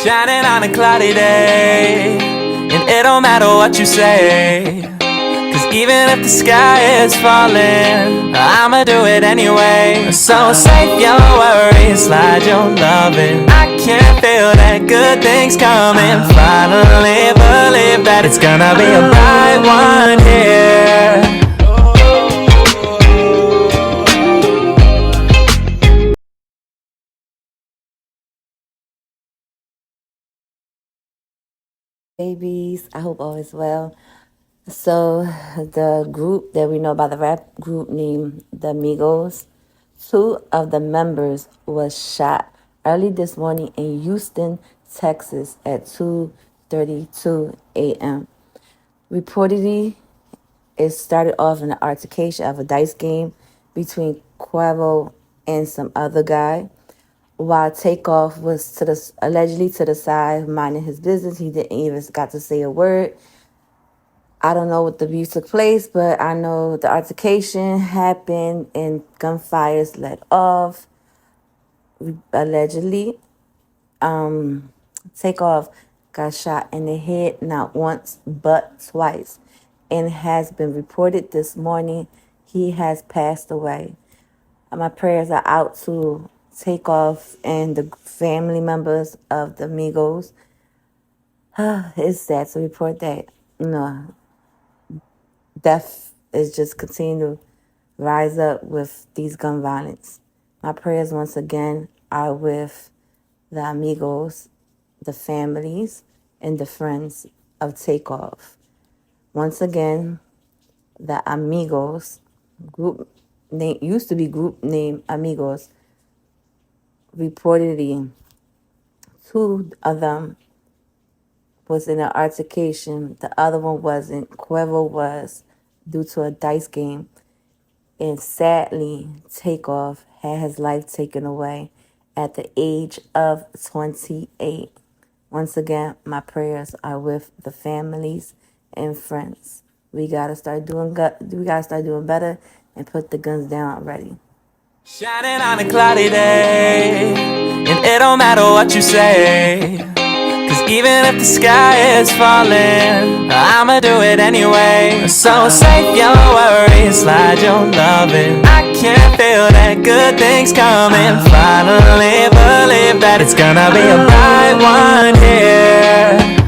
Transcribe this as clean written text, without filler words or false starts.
Shining on a cloudy day, and it don't matter what you say, 'cause even if the sky is falling, I'ma do it anyway. So save your worries, slide your loving. I can feel that good things coming. Finally believe that it's gonna be a bright one here. Babies, I hope all is well. So the group that we know by the rap group named the Migos, two of the members was shot early this morning in Houston, Texas at 2:32 a.m. Reportedly, it started off in an altercation of a dice game between Quavo and some other guy. While Takeoff was allegedly to the side minding his business, he didn't even got to say a word. I don't know what the abuse took place, but I know the altercation happened and gunfires let off. Allegedly, Takeoff got shot in the head not once but twice, and has been reported this morning he has passed away. My prayers are out to Takeoff and the family members of the Migos. It's sad to report that death is just continuing to rise up with these gun violence. My prayers once again are with the amigos, the families, and the friends of Takeoff. Once again, the amigos group name used to be group name Amigos. Reportedly, two of them was in an altercation. The other one wasn't. Quavo was due to a dice game. And sadly, Takeoff had his life taken away at the age of 28. Once again, my prayers are with the families and friends. We gotta start doing better and put the guns down already. Shining on a cloudy day, and it don't matter what you say, 'cause even if the sky is falling, I'ma do it anyway. So save your worries, slide your loving. I can feel that good things coming. Finally believe that it's gonna be a bright one here.